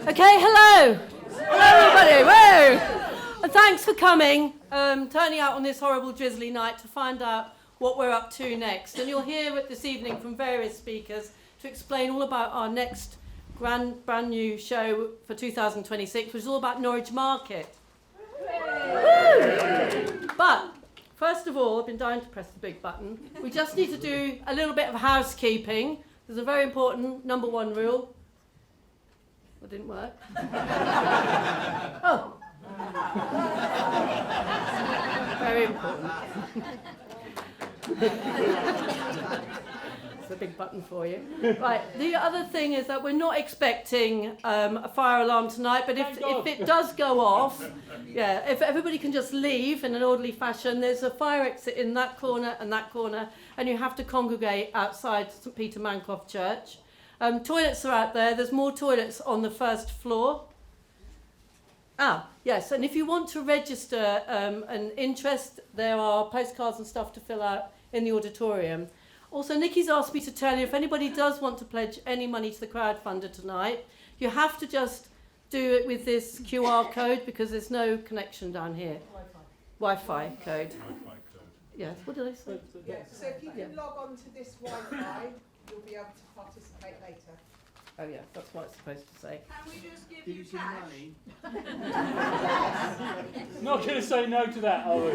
Okay, hello. Hello, everybody. Whoa. And thanks for coming, turning out on this horrible drizzly night to find out what we're up to next. And you'll hear it this evening from various speakers to explain all about our next brand new show for 2026, which is all about Norwich Market. Woo. But first of all, I've been dying to press the big button. We just need to do a little bit of housekeeping. There's a very important number one rule. That didn't work. Oh. Very important. It's a big button for you. Right, the other thing is that we're not expecting a fire alarm tonight, but if it does go off, yeah, if everybody can just leave in an orderly fashion, there's a fire exit in that corner, and you have to congregate outside St Peter Mancroft Church. Toilets are out there. There's more toilets on the first floor. Yes, and if you want to register an interest, there are postcards and stuff to fill out in the auditorium. Also, Nikki's asked me to tell you, if anybody does want to pledge any money to the crowdfunder tonight, you have to just do it with this QR code because there's no connection down here. Wi-Fi code. Yes, what did I say? Yeah, so if you can log on to this Wi-Fi, you'll be able to participate later. Oh yeah, that's what it's supposed to say. Can we just give you cash? Not going to say no to that, are we?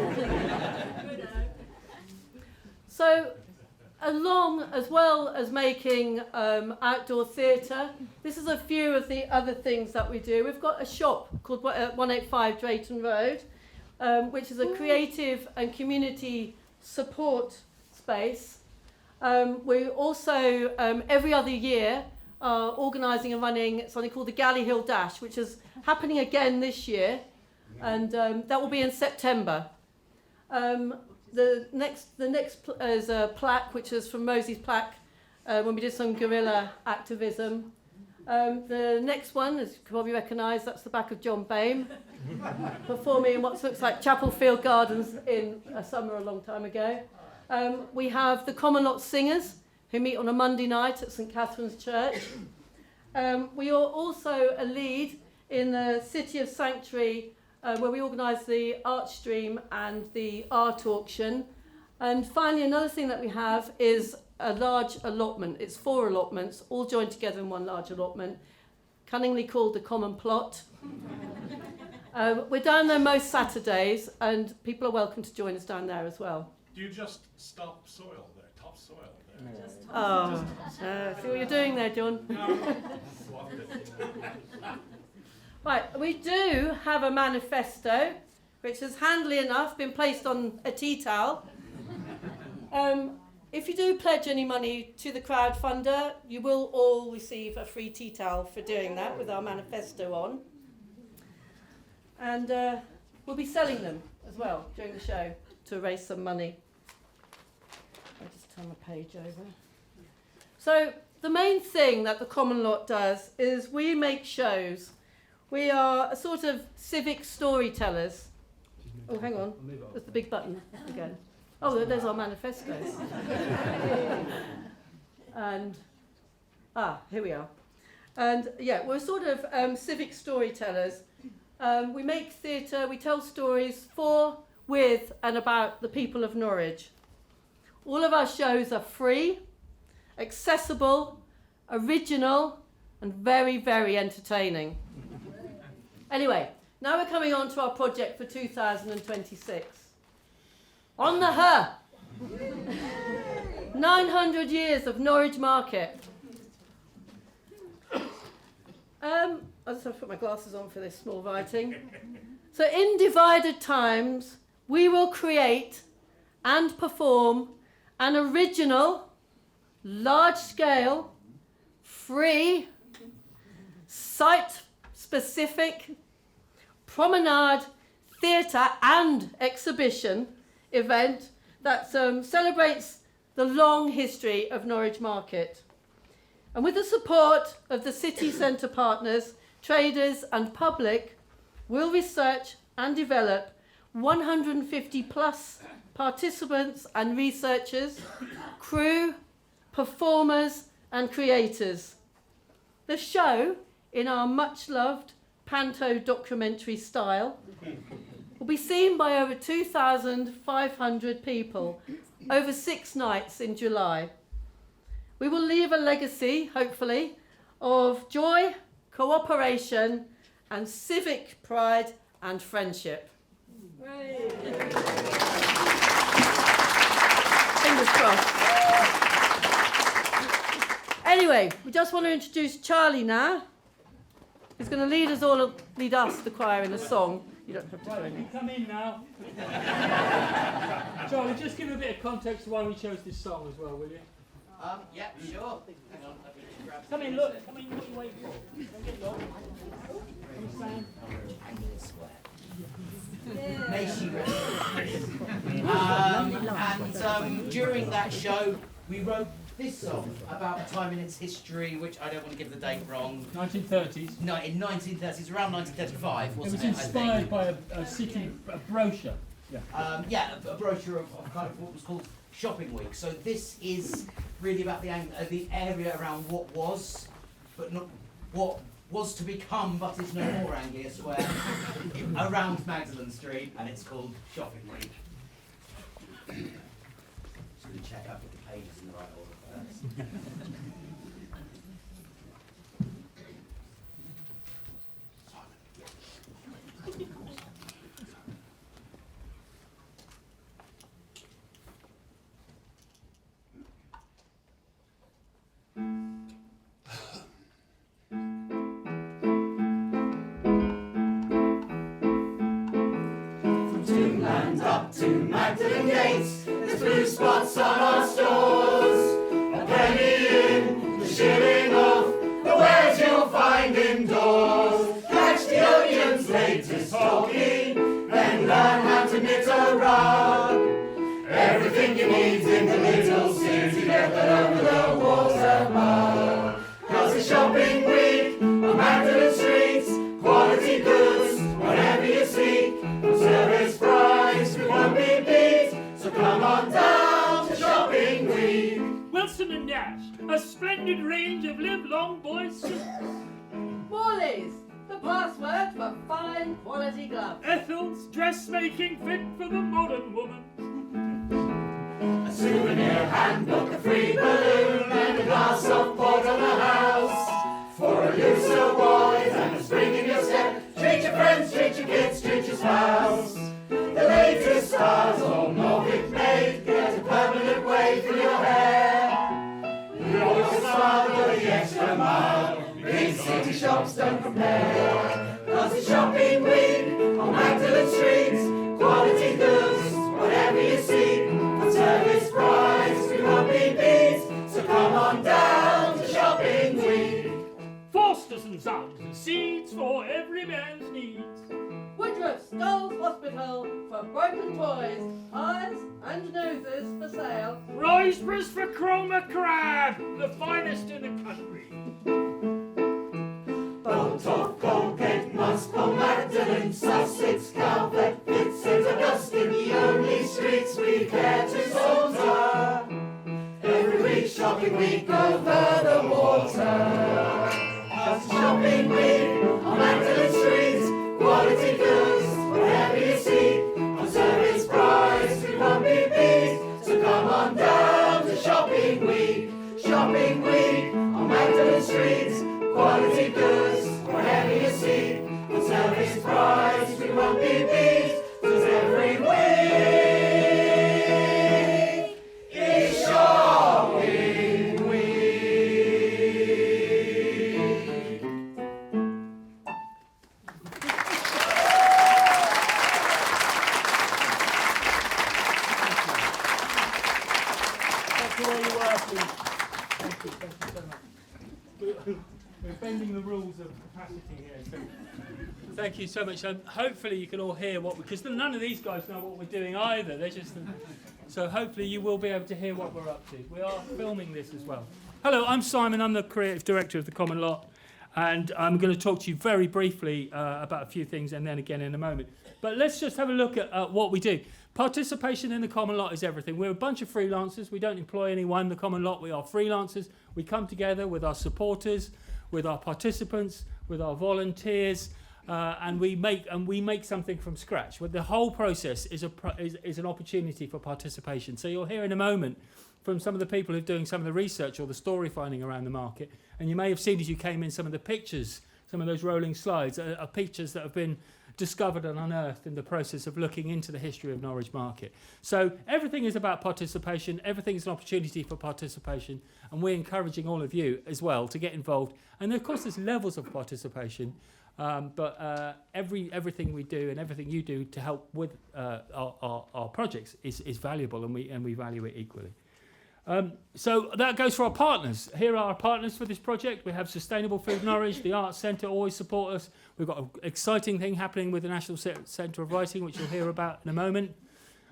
So, as well as making outdoor theatre, this is a few of the other things that we do. We've got a shop called 185 Drayton Road, which is a creative and community support space. We also, every other year, are organising and running something called the Galley Hill Dash, which is happening again this year, and that will be in September. The next is a plaque, which is from Mosey's plaque, when we did some guerrilla activism. The next one, as you probably recognise, that's the back of John Bame, performing in what looks like Chapel Field Gardens in a summer a long time ago. We have the Common Lot Singers, who meet on a Monday night at St Catherine's Church. We are also a lead in the City of Sanctuary, where we organise the art stream and the art auction. And finally, another thing that we have is a large allotment. It's 4 allotments, all joined together in one large allotment, cunningly called the Common Plot. We're down there most Saturdays, and people are welcome to join us down there as well. Do you just stop soil there, topsoil there? See what you're doing there, John? Right, we do have a manifesto, which has handily enough been placed on a tea towel. If you do pledge any money to the crowdfunder, you will all receive a free tea towel for doing that with our manifesto on. And we'll be selling them as well during the show to raise some money. I'll just turn my page over. So the main thing that the Common Lot does is we make shows. We are a sort of civic storytellers. Oh, hang on. There's the big button again. Oh, there's our manifesto. And, here we are. And, yeah, we're sort of civic storytellers. We make theatre, we tell stories for, with, and about the people of Norwich. All of our shows are free, accessible, original, and very, very entertaining. Anyway, now we're coming on to our project for 2026. On the Her! 900 years of Norwich Market. I just have to put my glasses on for this small writing. So in divided times, we will create and perform an original, large-scale, free, site-specific promenade, theatre and exhibition event that celebrates the long history of Norwich Market. And with the support of the city centre partners, traders and public, we'll research and develop 150 plus participants and researchers, crew, performers and creators. The show in our much-loved panto documentary style will be seen by over 2,500 people over 6 nights in July. We will leave a legacy, hopefully, of joy, cooperation and civic pride and friendship. Fingers crossed. Anyway, we just want to introduce Charlie now, who's going to lead us, the choir, in a song. You don't have to do Right, you anything. come in now. Charlie, just give a bit of context to why we chose this song as well, will you? Yeah, sure. Hang on, let me just grab Come in, look. Come in, what are you waiting for? Don't get lost. Come stand. May she rest. And during that show, we wrote this song about a time in its history, which I don't want to give the date wrong. 1930s. No, in 1930s, around 1935, It wasn't was it? inspired by a city a brochure. Yeah, a brochure of kind of what was called Shopping Week. So this is really about the area around what was, but not what was to become, but is no more Anglia Square, around Magdalen Street, and it's called Shopping Week. Just going to check I've got the pages in the right order first. Up to Magdalen Gates, there's blue spots on our stores. A penny in, the shilling off, the wares you'll find indoors. Catch the Onion's latest talking, then learn how to knit a rug. Everything you need in the little city, get that over the water mug. 'Cause it's shopping week on Magdalen streets, quality goods, whatever you seek, from service price we won't be beat. So come on down to Shopping Week. Wilson and Nash, a splendid range of live-long boys' suits. Morley's, the password for fine quality gloves. Ethel's dressmaking fit for the modern woman. A souvenir handbook, a free balloon, and a glass of port on the house. For a looser boys and a spring in your step, treat your friends, treat your kids, treat your spouse. The latest styles all Norwich made, get a permanent wave for your hair. You always smile, go the extra mile, big city shops don't compare. 'Cause it's Shopping Week on Magdalen streets, quality goods, whatever you seek, for service price we won't be beat. So come on down to Shopping Week. Forsters and Sons and seeds for every man's needs. Woodruff Skulls Hospital for broken toys, eyes and noses for sale. Riseberries for Chroma Crab, the finest in the country. Bolt of Colgate, Muscombe, Magdalen, Sussex, Calvert, Fitz, St Augustine, the only streets we care to saunter. Every week, Shopping Week over the water. 'Cause it's Shopping Week on Magdalen streets, quality goods, whatever you seek, on service price we won't be beat. So come on down to Shopping Week. Shopping Week on Magdalen streets, quality goods, whatever you seek, on service price we won't be beat. 'Cause every week is Shopping Week. Thank you where you were, please. Thank you so much. We're bending the rules of capacity here. So thank you so much. Hopefully you can all hear because none of these guys know what we're doing either. They're just. So hopefully you will be able to hear what we're up to. We are filming this as well. Hello, I'm Simon. I'm the creative director of the Common Lot, and I'm going to talk to you very briefly about a few things, and then again in a moment. But let's just have a look at what we do. Participation in the Common Lot is everything. We're a bunch of freelancers. We don't employ anyone. The Common Lot, we are freelancers. We come together with our supporters. with our participants, with our volunteers, and we make something from scratch. Well, the whole process is an opportunity for participation. So you'll hear in a moment from some of the people who are doing some of the research or the story finding around the market, and you may have seen as you came in some of the pictures, some of those rolling slides are pictures that have been discovered and unearthed in the process of looking into the history of Norwich Market. So everything is about participation, everything is an opportunity for participation, and we're encouraging all of you as well to get involved. And of course there's levels of participation, but everything we do and everything you do to help with our projects is valuable, and we value it equally. So that goes for our partners. Here are our partners for this project. We have Sustainable Food Norwich, the Arts Centre always support us. We've got an exciting thing happening with the National Centre of Writing, which you'll hear about in a moment.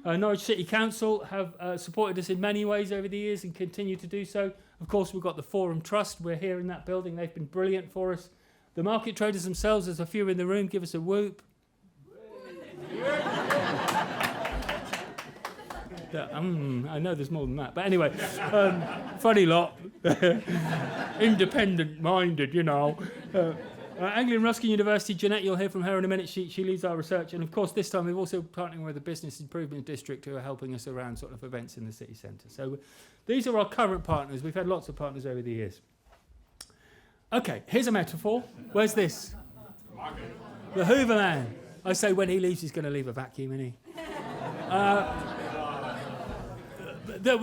Norwich City Council have supported us in many ways over the years and continue to do so. Of course, we've got the Forum Trust. We're here in that building. They've been brilliant for us. The market traders themselves, there's a few in the room. Give us a whoop. I know there's more than that, but anyway, funny lot, independent-minded, you know. Anglian Ruskin University, Jeanette, you'll hear from her in a minute. She leads our research, and of course this time we've also partnering with the Business Improvement District, who are helping us around sort of events in the city centre. So these are our current partners. We've had lots of partners over the years. Okay, here's a metaphor. Where's this? The Hoover Man. I say when he leaves, he's going to leave a vacuum, isn't he?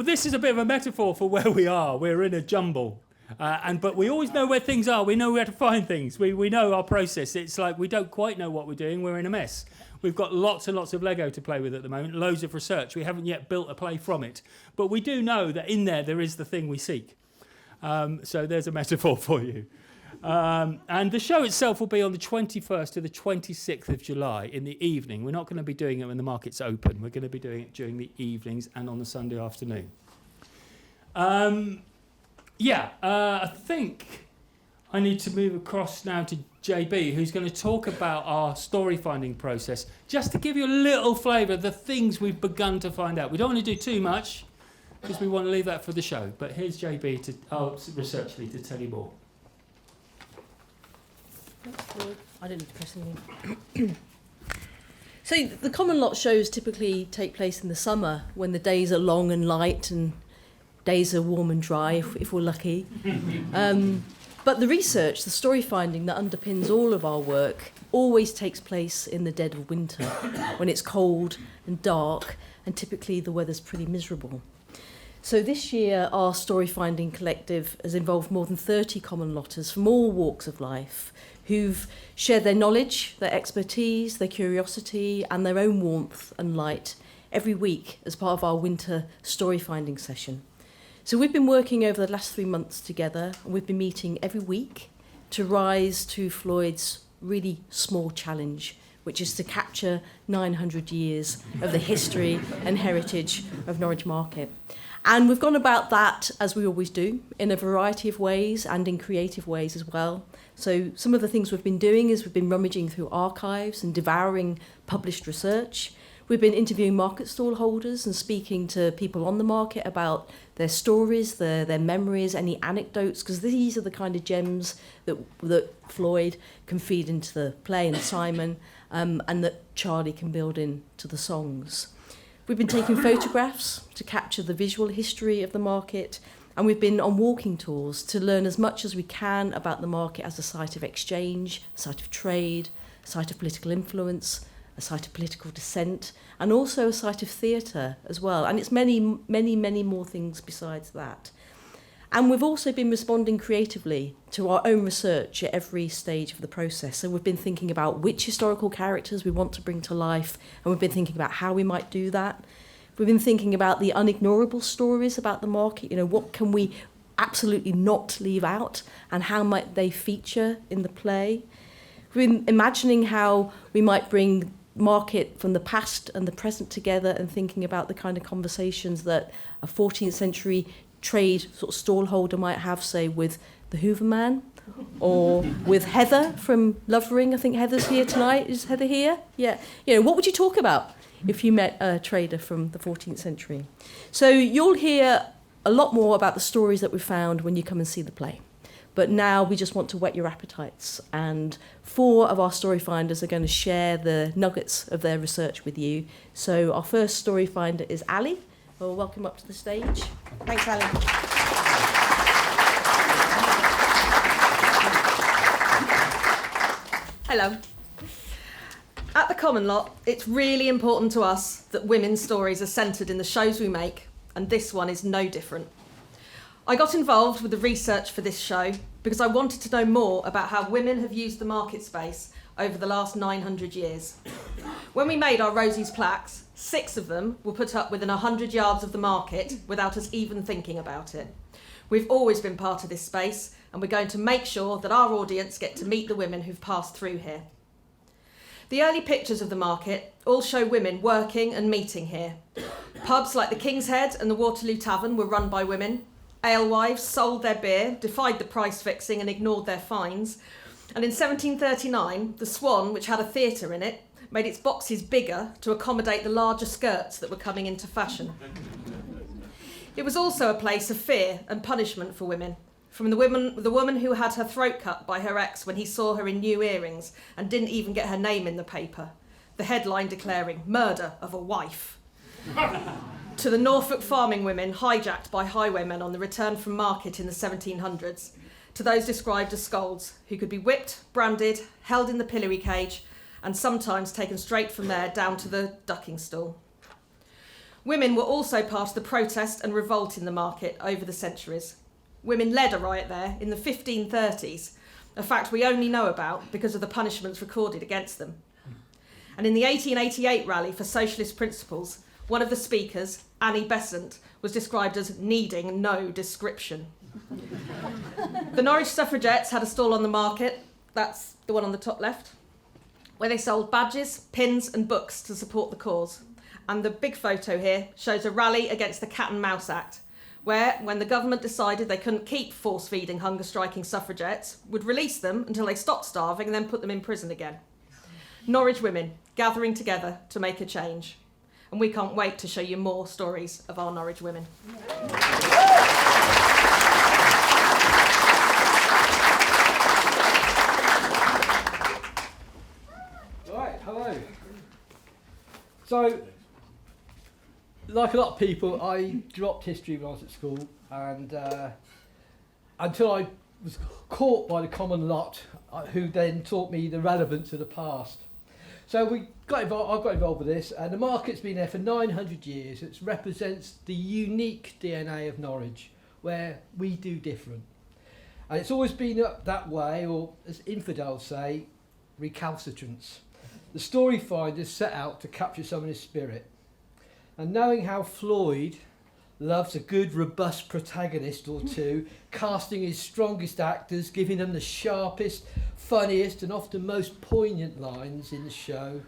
This is a bit of a metaphor for where we are. We're in a jumble. But we always know where things are. We know where to find things. We know our process. It's like we don't quite know what we're doing. We're in a mess. We've got lots and lots of Lego to play with at the moment, loads of research. We haven't yet built a play from it. But we do know that in there is the thing we seek. So there's a metaphor for you. And the show itself will be on the 21st to the 26th of July in the evening. We're not going to be doing it when the market's open. We're going to be doing it during the evenings and on the Sunday afternoon. I think I need to move across now to JB, who's going to talk about our story finding process, just to give you a little flavour of the things we've begun to find out. We don't want to do too much because we want to leave that for the show. But here's JB, our research lead, to tell you more. I didn't press anything. So the common lot shows typically take place in the summer when the days are long and light and days are warm and dry if we're lucky. But the research, the story finding that underpins all of our work always takes place in the dead of winter when it's cold and dark and typically the weather's pretty miserable. So this year our story finding collective has involved more than 30 common lotters from all walks of life who've shared their knowledge, their expertise, their curiosity and their own warmth and light every week as part of our winter story finding session. So we've been working over the last 3 months together, and we've been meeting every week to rise to Floyd's really small challenge, which is to capture 900 years of the history and heritage of Norwich Market. And we've gone about that, as we always do, in a variety of ways and in creative ways as well. So some of the things we've been doing is we've been rummaging through archives and devouring published research. We've been interviewing market stall holders and speaking to people on the market about their stories, their memories, any anecdotes, because these are the kind of gems that Floyd can feed into the play and Simon, and that Charlie can build into the songs. We've been taking photographs to capture the visual history of the market, and we've been on walking tours to learn as much as we can about the market as a site of exchange, a site of trade, a site of political influence, a site of political dissent, and also a site of theatre as well. And it's many, many, many more things besides that. And we've also been responding creatively to our own research at every stage of the process. So we've been thinking about which historical characters we want to bring to life, and we've been thinking about how we might do that. We've been thinking about the unignorable stories about the market. You know, what can we absolutely not leave out, and how might they feature in the play? We've been imagining how we might bring market from the past and the present together, and thinking about the kind of conversations that a 14th century trade sort of stallholder might have, say, with the Hoover Man or with Heather from Lovering. I think Heather's here tonight. Is Heather here? Yeah. You know, what would you talk about if you met a trader from the 14th century? So you'll hear a lot more about the stories that we found when you come and see the play. But now we just want to whet your appetites. And 4 of our story finders are going to share the nuggets of their research with you. So our first story finder is Ali. Well, welcome up to the stage. Thanks, Ali. Hello. At the Common Lot, it's really important to us that women's stories are centred in the shows we make, and this one is no different. I got involved with the research for this show because I wanted to know more about how women have used the market space over the last 900 years. When we made our Rosie's plaques, 6 of them were put up within 100 yards of the market without us even thinking about it. We've always been part of this space, and we're going to make sure that our audience get to meet the women who've passed through here. The early pictures of the market all show women working and meeting here. Pubs like the King's Head and the Waterloo Tavern were run by women. Alewives sold their beer, defied the price fixing and ignored their fines. And in 1739, the Swan, which had a theatre in it, made its boxes bigger to accommodate the larger skirts that were coming into fashion. It was also a place of fear and punishment for women. From the woman who had her throat cut by her ex when he saw her in new earrings and didn't even get her name in the paper, the headline declaring "Murder of a Wife," to the Norfolk farming women hijacked by highwaymen on the return from market in the 1700s, to those described as scolds, who could be whipped, branded, held in the pillory cage, and sometimes taken straight from there down to the ducking stool. Women were also part of the protest and revolt in the market over the centuries. Women led a riot there in the 1530s, a fact we only know about because of the punishments recorded against them. And in the 1888 rally for socialist principles, one of the speakers, Annie Besant, was described as needing no description. The Norwich suffragettes had a stall on the market, that's the one on the top left, where they sold badges, pins and books to support the cause. And the big photo here shows a rally against the Cat and Mouse Act, where, when the government decided they couldn't keep force-feeding hunger-striking suffragettes, would release them until they stopped starving and then put them in prison again. Norwich women gathering together to make a change. And we can't wait to show you more stories of our Norwich women. Right, hello. So, like a lot of people, I dropped history when I was at school, and until I was caught by the Common Lot, who then taught me the relevance of the past. So I got involved with this, and the market's been there for 900 years. It represents the unique DNA of Norwich, where we do different. And it's always been up that way, or as infidels say, recalcitrance. The story finders set out to capture some of this spirit. And knowing how Floyd loves a good, robust protagonist or two, casting his strongest actors, giving them the sharpest, funniest and often most poignant lines in the show.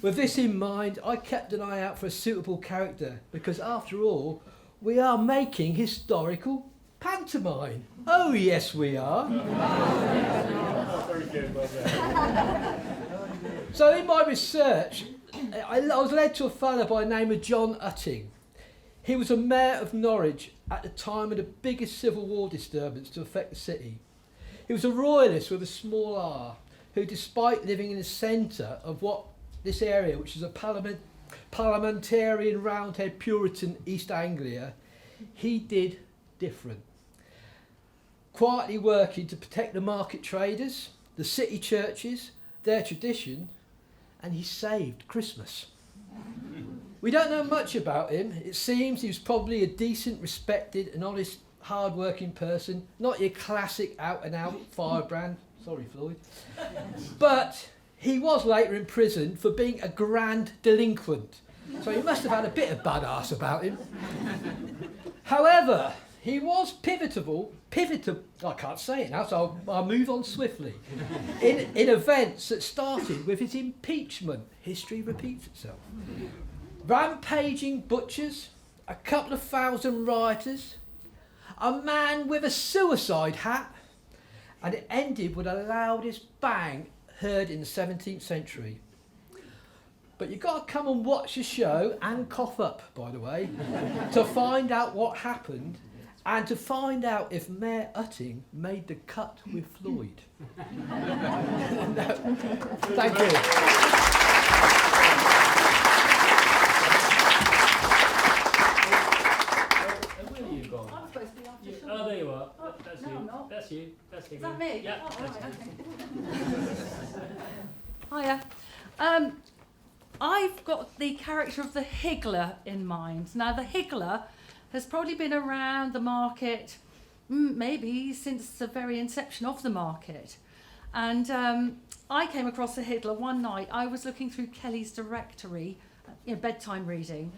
With this in mind, I kept an eye out for a suitable character, because after all, we are making historical pantomime. Oh yes we are. Very good, well done. So in my research, I was led to a fellow by the name of John Utting. He was a mayor of Norwich at the time of the biggest Civil War disturbance to affect the city. He was a royalist with a small r, who, despite living in the centre of what this area, which is a parliamentarian roundhead Puritan East Anglia, he did different. Quietly working to protect the market traders, the city churches, their tradition, and he saved Christmas. We don't know much about him. It seems he was probably a decent, respected and honest, hard-working person, not your classic out-and-out firebrand. Sorry, Floyd. But he was later imprisoned for being a grand delinquent, so he must have had a bit of badass about him. However, he was pivotal, I can't say it now, so I'll move on swiftly, in events that started with his impeachment. History repeats itself. Rampaging butchers, a couple of thousand rioters, a man with a suicide hat, and it ended with the loudest bang heard in the 17th century. But you've got to come and watch the show, and cough up, by the way, to find out what happened and to find out if Mayor Utting made the cut with Floyd. Thank you. Where are you gone? I'm supposed to be after Sean. Oh, there you are. That's no, you. I'm not. That's you. That's you. Is that me? Yeah. Oh, That's right, you. Hiya. I've got the character of the higgler in mind. Now, the higgler has probably been around the market maybe since the very inception of the market. And I came across a higgler one night. I was looking through Kelly's directory, bedtime reading,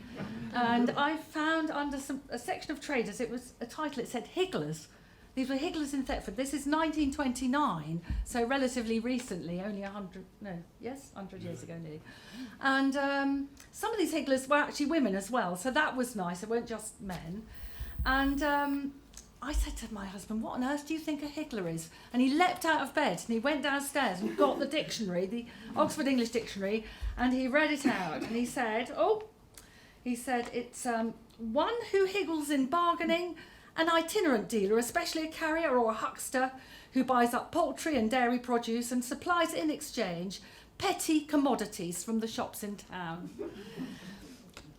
and I found under a section of traders, it was a title, it said higglers. These were higglers in Thetford. This is 1929, so relatively recently, only 100 years ago nearly. And some of these higglers were actually women as well, so that was nice. It weren't just men. And I said to my husband, what on earth do you think a higgler is? And he leapt out of bed and he went downstairs and got the dictionary, the Oxford English Dictionary, and he read it out. And he said, it's one who higgles in bargaining, an itinerant dealer, especially a carrier or a huckster, who buys up poultry and dairy produce and supplies in exchange petty commodities from the shops in town.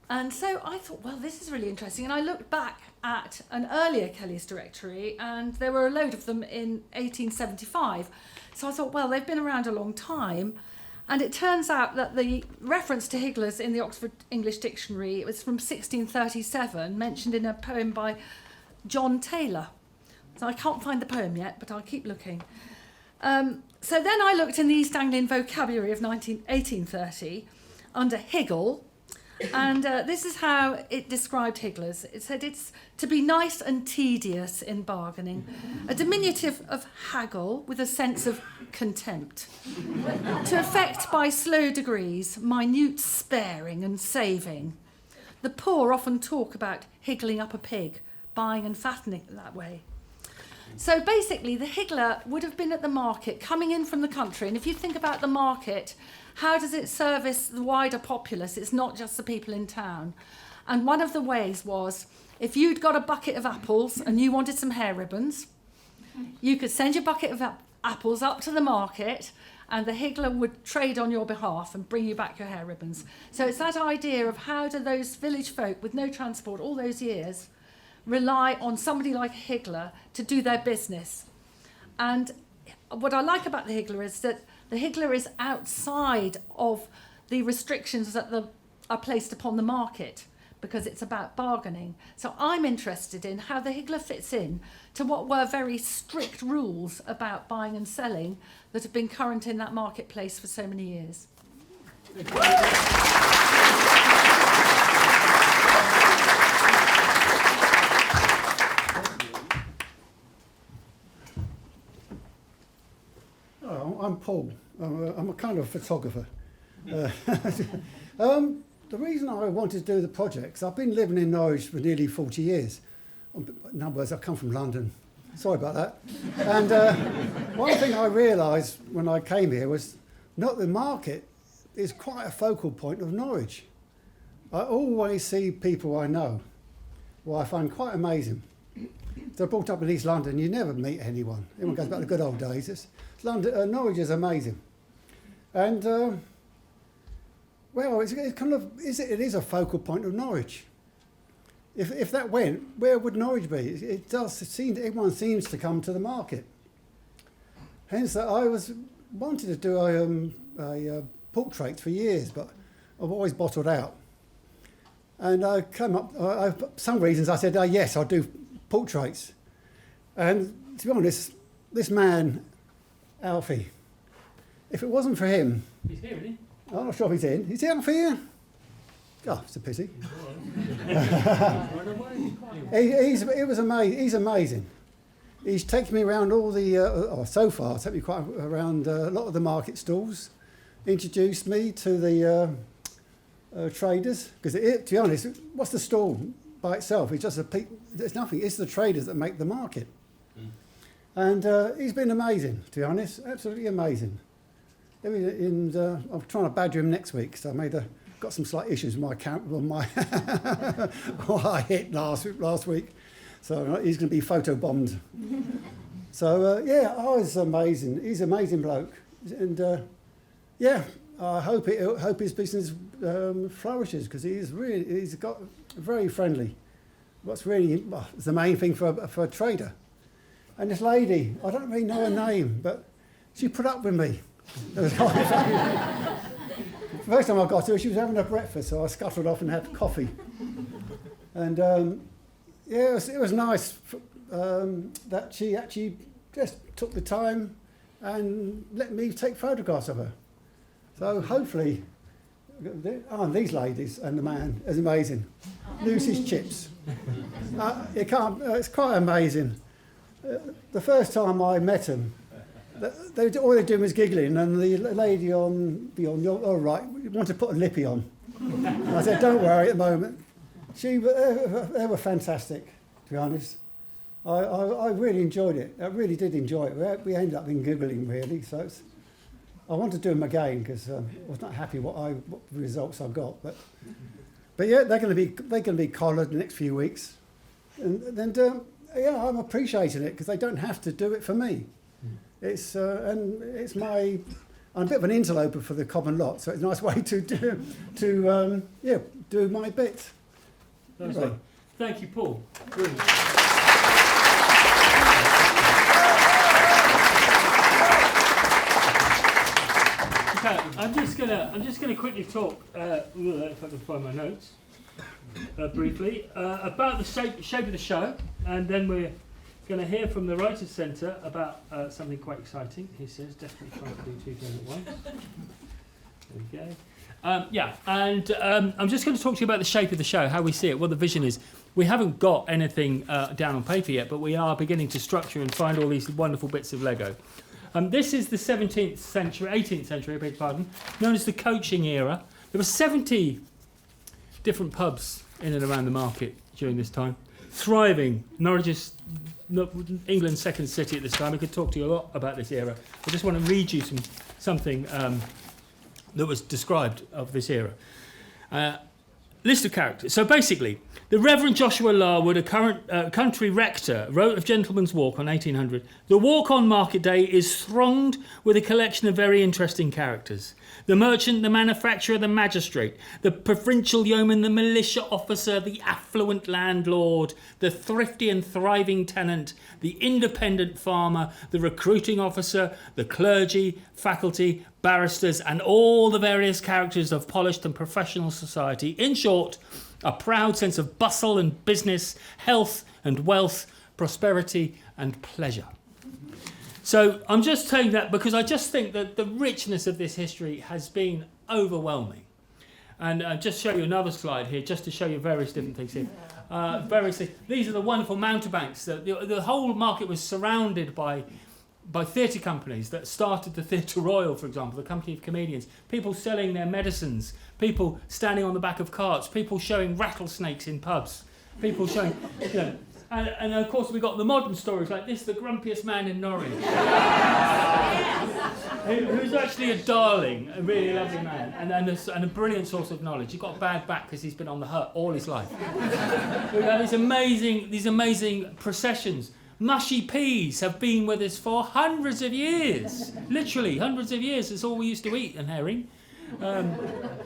And so I thought, well, this is really interesting. And I looked back at an earlier Kelly's directory, and there were a load of them in 1875. So I thought, well, they've been around a long time. And it turns out that the reference to higglers in the Oxford English Dictionary, it was from 1637, mentioned in a poem by John Taylor. So I can't find the poem yet, but I'll keep looking. So then I looked in the East Anglian vocabulary of 1830 under higgle, and this is how it described higglers. It said it's to be nice and tedious in bargaining, a diminutive of haggle with a sense of contempt, to effect by slow degrees minute sparing and saving. The poor often talk about higgling up a pig, buying and fattening it that way. So basically, the higgler would have been at the market, coming in from the country. And if you think about the market, how does it service the wider populace? It's not just the people in town. And one of the ways was, if you'd got a bucket of apples and you wanted some hair ribbons, you could send your bucket of apples up to the market, and the higgler would trade on your behalf and bring you back your hair ribbons. So it's that idea of how do those village folk with no transport all those years rely on somebody like a higgler to do their business. And what I like about the higgler is that the higgler is outside of the restrictions that are placed upon the market, because it's about bargaining. So I'm interested in how the higgler fits in to what were very strict rules about buying and selling that have been current in that marketplace for so many years. I'm Paul. I'm a kind of photographer. The reason I wanted to do the project is I've been living in Norwich for nearly 40 years. In other words, I come from London. Sorry about that. And one thing I realised when I came here was not the market is quite a focal point of Norwich. I always see people I know, who I find quite amazing. They're brought up in East London, you never meet anyone. Everyone goes back to the good old days. Norwich is amazing. And, well, it is a focal point of Norwich. If that went, where would Norwich be? It does seem, everyone seems to come to the market. Hence, I wanted to do a portrait for years, but I've always bottled out. And I came up, for some reasons I said, yes, I'll do portraits. And to be honest, this man, Alfie, if it wasn't for him... He's here, isn't he? I'm not sure if he's in. Is he Alfie here? Oh, it's a pity. He's amazing. He's taken me around all the, so far, taken me quite around a lot of the market stalls, introduced me to the traders, because to be honest, what's the stall by itself? It's just there's nothing, it's the traders that make the market. And he's been amazing, to be honest, absolutely amazing. And I'm trying to badger him next week, so I got some slight issues with my account, on my what I hit last week. So he's going to be photobombed. So, yeah, it's amazing. He's an amazing bloke. And, yeah, I hope his business flourishes, because he's got very friendly. What's really it's the main thing for a trader. And this lady, I don't really know her name, but she put up with me. The first time I got to her, she was having her breakfast, so I scuttled off and had coffee. And yeah, it was nice that she actually just took the time and let me take photographs of her. So hopefully, these ladies and the man is amazing. Lucy's chips. It's quite amazing. The first time I met him, all they do was giggling, and the lady beyond, you're all right, you want to put a lippy on. I said, don't worry at the moment. They were fantastic, to be honest. I really enjoyed it. I really did enjoy it. We ended up in giggling, really. So I want to do them again, because I was not happy what results I got. But yeah, they're going to be collared the next few weeks, and then yeah, I'm appreciating it, because they don't have to do it for me. I'm a bit of an interloper for the common lot, so it's a nice way to do my bit. Right. Thank you, Paul. Brilliant. Okay, I'm just gonna quickly talk, if I can find my notes, briefly about the shape of the show, and then we're going to hear from the Writers' Centre about something quite exciting. He says, definitely trying to do two things at once. There we go. I'm just going to talk to you about the shape of the show, how we see it, what the vision is. We haven't got anything down on paper yet, but we are beginning to structure and find all these wonderful bits of Lego. This is the 18th century, I beg your pardon, known as the coaching era. There were 70 different pubs in and around the market during this time. Thriving. Norwich is England's second city at this time. I could talk to you a lot about this era. I just want to read you something that was described of this era. List of characters. So basically, the Reverend Joshua Larwood, a current country rector, wrote of Gentleman's Walk on 1800. The walk on market day is thronged with a collection of very interesting characters. The merchant, the manufacturer, the magistrate, the provincial yeoman, the militia officer, the affluent landlord, the thrifty and thriving tenant, the independent farmer, the recruiting officer, the clergy, faculty, barristers, and all the various characters of polished and professional society. In short, a proud sense of bustle and business, health and wealth, prosperity and pleasure. So I'm just saying that because I just think that the richness of this history has been overwhelming. And just show you another slide here, just to show you various different things here. These are the wonderful mountebanks. The whole market was surrounded by theatre companies that started the Theatre Royal, for example, the company of comedians, people selling their medicines, people standing on the back of carts, people showing rattlesnakes in pubs, people showing, and of course we got the modern stories like this, the grumpiest man in Norwich, who's actually a darling, a really lovely man, and a brilliant source of knowledge. He got a bad back because he's been on the hut all his life. We have these amazing processions. Mushy peas have been with us for hundreds of years. Literally, hundreds of years. It's all we used to eat, and herring.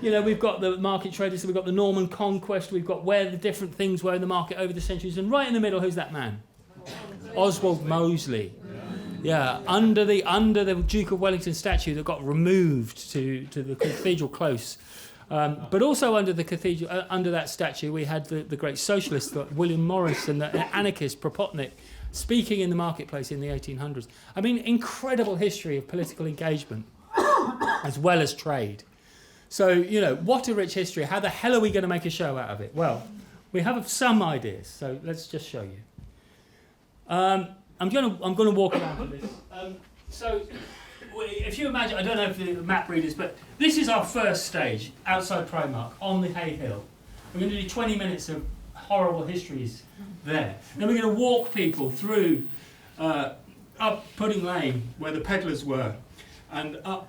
We've got the market traders, we've got the Norman conquest, we've got where the different things were in the market over the centuries, and right in the middle, who's that man? Oswald Mosley. Yeah, under the Duke of Wellington statue that got removed to the Cathedral Close. But also under the cathedral, under that statue, we had the great socialists, William Morris, and the anarchist Propotnick, speaking in the marketplace in the 1800s. I mean, incredible history of political engagement as well as trade. So, what a rich history. How the hell are we going to make a show out of it? Well, we have some ideas, so let's just show you. I'm going to walk around with this. So, if you imagine, I don't know if the map readers, but this is our first stage outside Primark on the Hay Hill. We're going to do 20 minutes of horrible histories there. Then we're going to walk people through up Pudding Lane, where the pedlars were, and up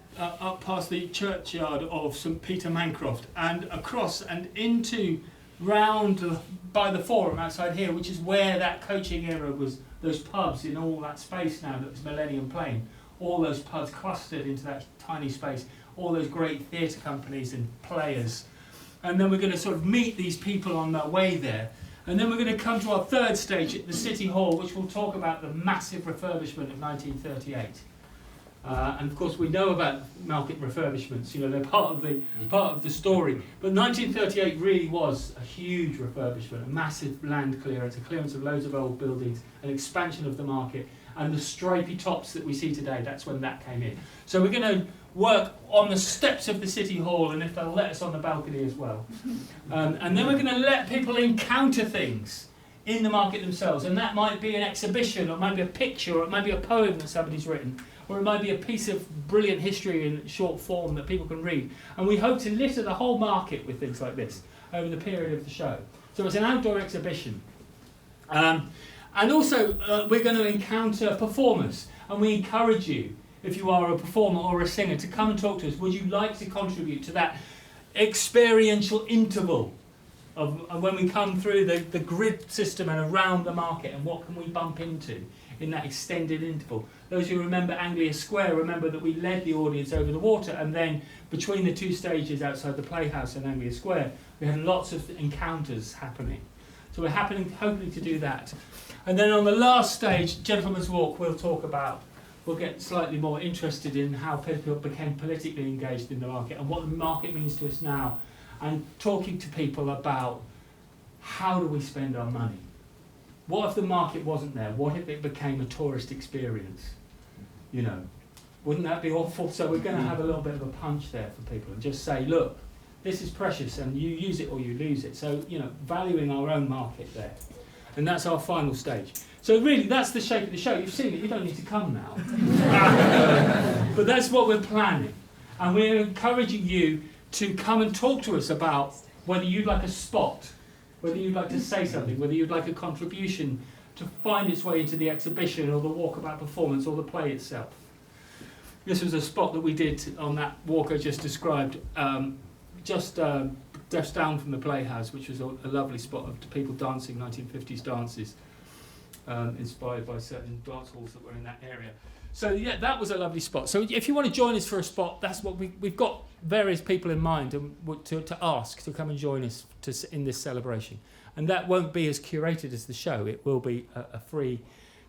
past the churchyard of St Peter Mancroft, and across and into round by the Forum outside here, which is where that coaching era was, those pubs in all that space now that was Millennium Plain, all those pubs clustered into that tiny space, all those great theatre companies and players. And then we're going to sort of meet these people on their way there. And then we're going to come to our third stage at the City Hall, which will talk about the massive refurbishment of 1938. And of course we know about market refurbishments, you know, they're part of the story. But 1938 really was a huge refurbishment, a massive land clearance, a clearance of loads of old buildings, an expansion of the market, and the stripy tops that we see today, that's when that came in. So we're going to work on the steps of the City Hall, and if they'll let us on the balcony as well. And then we're going to let people encounter things in the market themselves, and that might be an exhibition, or it might be a picture, or it might be a poem that somebody's written, or it might be a piece of brilliant history in short form that people can read. And we hope to litter the whole market with things like this over the period of the show. So it's an outdoor exhibition. And also, we're going to encounter performers, and we encourage you, if you are a performer or a singer, to come and talk to us. Would you like to contribute to that experiential interval of when we come through the grid system and around the market, and what can we bump into in that extended interval? Those who remember Anglia Square remember that we led the audience over the water, and then between the two stages outside the Playhouse and Anglia Square, we had lots of encounters happening. So we're hoping to do that. And then on the last stage, Gentleman's Walk, we'll get slightly more interested in how people became politically engaged in the market and what the market means to us now, and talking to people about how do we spend our money. What if the market wasn't there? What if it became a tourist experience? You know, wouldn't that be awful? So we're going to have a little bit of a punch there for people and just say, look, this is precious and you use it or you lose it. So, you know, valuing our own market there. And that's our final stage. So really, that's the shape of the show. You've seen it, you don't need to come now. But that's what we're planning. And we're encouraging you to come and talk to us about whether you'd like a spot, whether you'd like to say something, whether you'd like a contribution to find its way into the exhibition or the walkabout performance or the play itself. This was a spot that we did on that walk I just described, just down from the Playhouse, which was a lovely spot of people dancing 1950s dances, inspired by certain dance halls that were in that area. So yeah, that was a lovely spot. So if you want to join us for a spot, that's what we've got various people in mind to ask to come and join us in this celebration. And that won't be as curated as the show. It will be a free,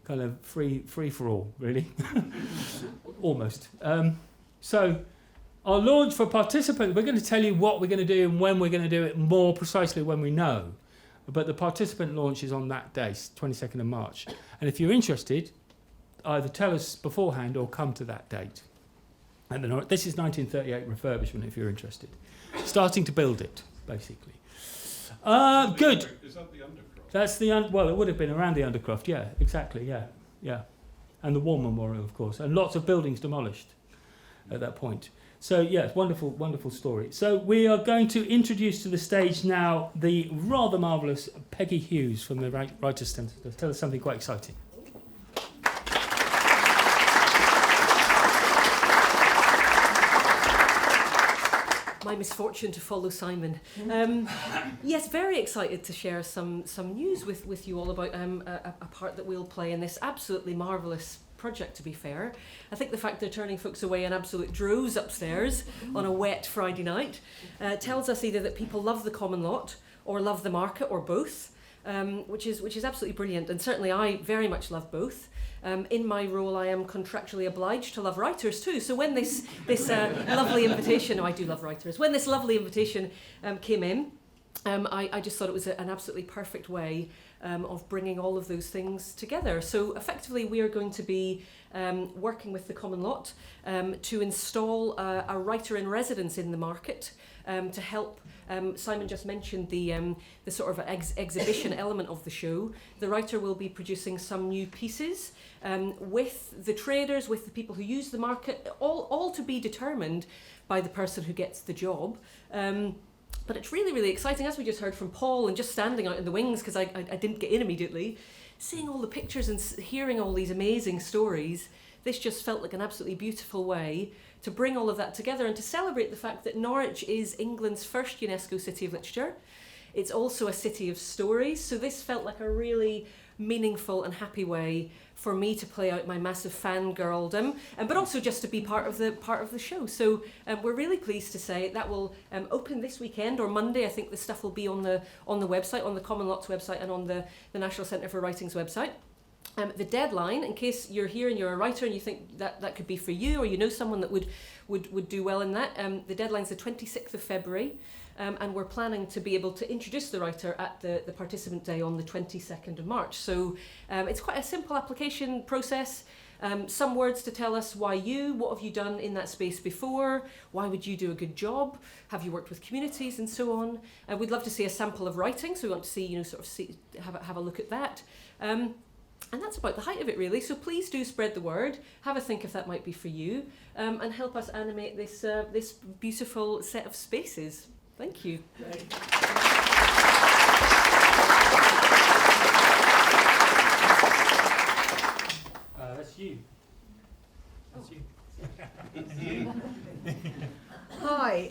kind of free for all, really, almost. So our launch for participants, we're going to tell you what we're going to do and when we're going to do it more precisely when we know. But the participant launch is on that day, 22nd of March. And if you're interested, either tell us beforehand or come to that date. And this is 1938 refurbishment, if you're interested. Starting to build it, basically. Good. Is that the Undercroft? That's well, it would have been around the Undercroft, yeah, exactly, yeah. And the War Memorial, of course. And lots of buildings demolished at that point. So, yeah, wonderful, wonderful story. So we are going to introduce to the stage now the rather marvellous Peggy Hughes from the Writers' Centre to tell us something quite exciting. My misfortune to follow Simon. Yes, very excited to share some news with you all about a part that we'll play in this absolutely marvellous project, to be fair. I think the fact they're turning folks away in absolute droves upstairs on a wet Friday night tells us either that people love the common lot or love the market or both, which is absolutely brilliant. And certainly I very much love both. In my role, I am contractually obliged to love writers too. So when this lovely invitation, I do love writers. When this lovely invitation came in, I just thought it was an absolutely perfect way of bringing all of those things together. So effectively, we are going to be working with the Common Lot to install a writer in residence in the market to help. Simon just mentioned the sort of exhibition element of the show. The writer will be producing some new pieces with the traders, with the people who use the market, all to be determined by the person who gets the job. But it's really, really exciting, as we just heard from Paul, and just standing out in the wings, because I didn't get in immediately, seeing all the pictures and hearing all these amazing stories. This just felt like an absolutely beautiful way to bring all of that together and to celebrate the fact that Norwich is England's first UNESCO City of Literature. it's also a city of stories. So this felt like a really meaningful and happy way for me to play out my massive fangirldom, but also just to be part of the show. So we're really pleased to say that will open this weekend or Monday. I think the stuff will be on the website, on the Common Lot's website, and on the National Centre for Writing's website. The deadline, in case you're here and you're a writer and you think that could be for you, or you know someone that would do well in that, the deadline's the 26th of February. And we're planning to be able to introduce the writer at the participant day on the 22nd of March. So it's quite a simple application process. Some words to tell us why what have you done in that space before, why would you do a good job, have you worked with communities, and so on. We'd love to see a sample of writing, so we want to see, have a look at that. And that's about the height of it, really. So please do spread the word, have a think if that might be for you, and help us animate this beautiful set of spaces. Thank you. That's you. That's you. It's you. Hi.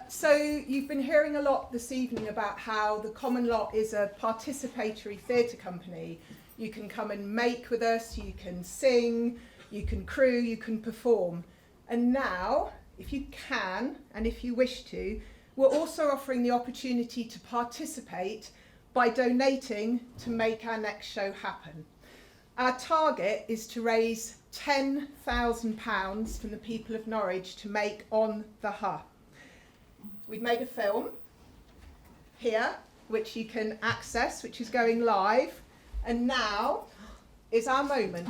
So you've been hearing a lot this evening about how the Common Lot is a participatory theatre company. You can come and make with us, you can sing, you can crew, you can perform. And now, if you can, and if you wish to, we're also offering the opportunity to participate by donating to make our next show happen. Our target is to raise £10,000 from the people of Norwich to make On the Huh. We've made a film here, which you can access, which is going live. And now is our moment.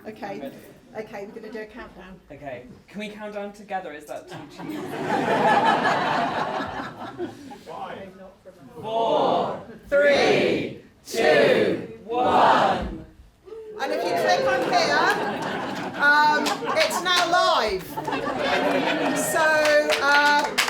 Okay. Okay, we're going to do a countdown. Okay, can we count down together? Is that too cheap? 5, 4, 3, 2, 1. And if you click on here, it's now live. So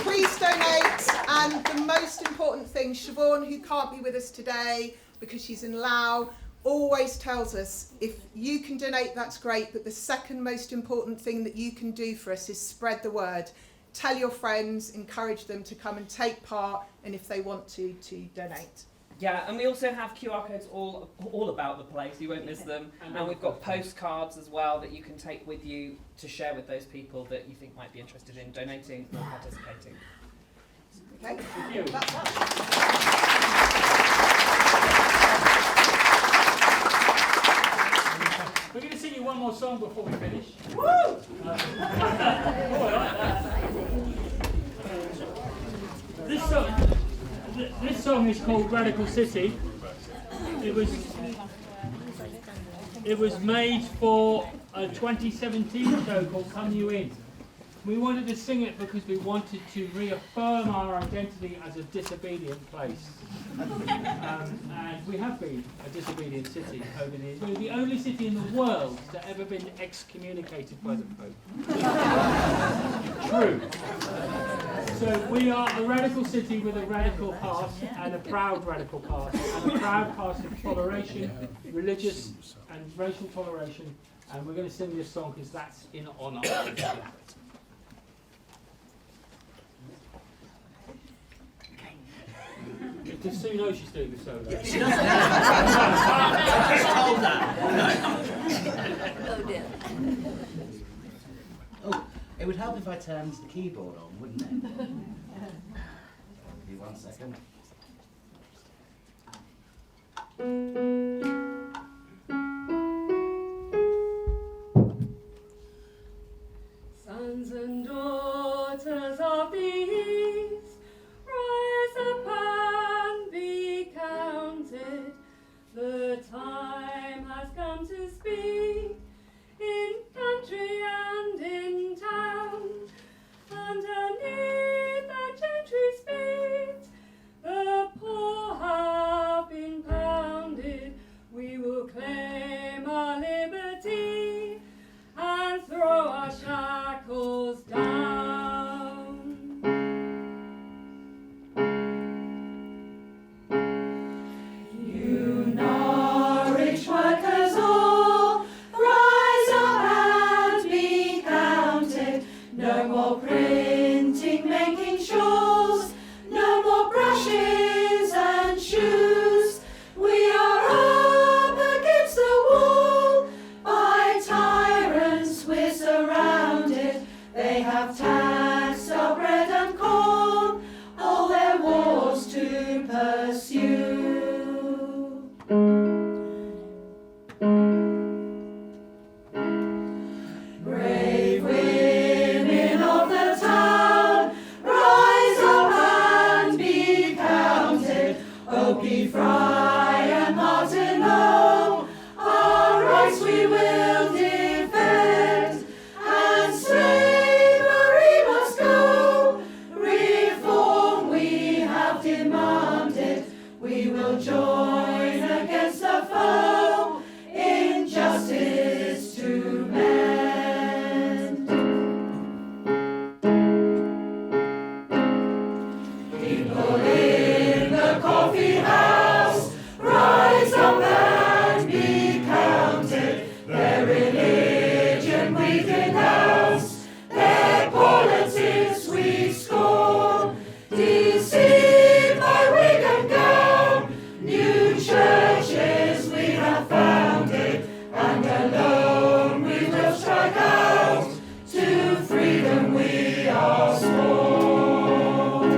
please donate. And the most important thing, Siobhan, who can't be with us today because she's in Laos, always tells us, if you can donate, that's great, but the second most important thing that you can do for us is spread the word. Tell your friends, encourage them to come and take part, and if they want to donate. Yeah, and we also have QR codes all about the place, you won't miss them. And we've got postcards as well that you can take with you to share with those people that you think might be interested in donating or participating. Okay, Thank you. that's that. We're going to sing you one more song before we finish. Woo! This song is called Radical City. It was made for a 2017 show called Come You In. We wanted to sing it because we wanted to reaffirm our identity as a disobedient place. And we have been a disobedient city over the years. We're the only city in the world to ever been excommunicated by the Pope. True. So we are a radical city with a radical past and a proud radical past. And a proud past of toleration, religious and racial toleration. And we're going to sing this song because that's in honour of that. Just so you know she's doing the solo. Yeah, she doesn't. I just told her. Oh dear. Oh, it would help if I turned the keyboard on, wouldn't it? Give me 1 second. Sons and daughters of the East, rise up and be counted. The time has come to speak in country and in town. Underneath the gentry's feet, the poor have been pounded. We will claim our liberty and throw our shackles down. have taxed our bread and corn, all their wars to pursue. Brave women of the town, rise up and be counted. Oakley, Fry and Martineau, our rights we will defend, and slavery must go. Reform we have demanded, we will join against the foe, injustice to mend. People in the coffee house, rise up and be counted. Their religion we denounce, their politics we scorn. Deceived by wig and gown, new churches we have founded, and alone we will strike out. To freedom we are sworn.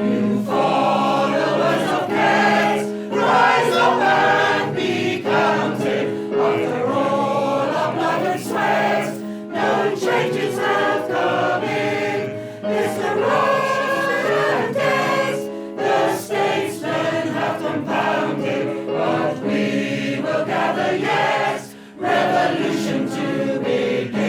You followers of Kent, rise up and be counted. After all our blood and sweat, no changes have come in. Mr. Rock and death, the statesmen have compounded, but we will gather yet, revolution to begin.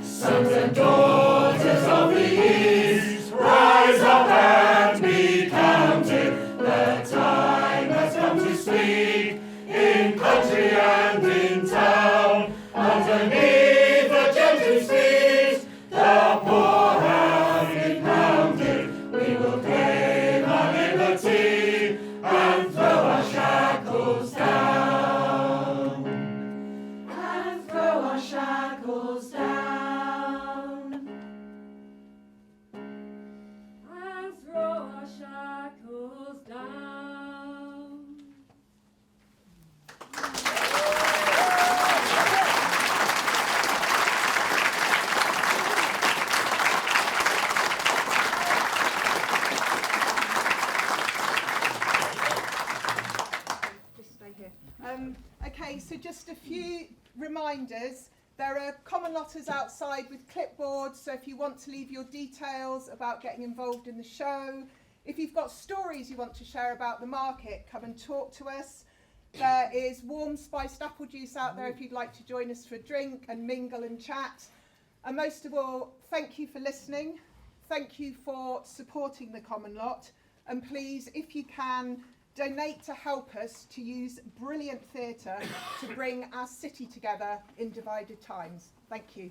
Sons and daughters of the East, rise up and be counted. The time has come to speak, in country and in town. Underneath the gentry's feet, the poor have been pounded. We will claim our liberty and throw our shackles down. And throw our shackles down. And throw our shackles down. Just stay here. Okay, so just a few reminders. There are common lotters outside with clipboards, so if you want to leave your details about getting involved in the show, if you've got stories you want to share about the market, come and talk to us. There is warm spiced apple juice out there if you'd like to join us for a drink and mingle and chat. And most of all, thank you for listening. Thank you for supporting the Common Lot. And please, if you can, donate to help us to use brilliant theatre to bring our city together in divided times. Thank you.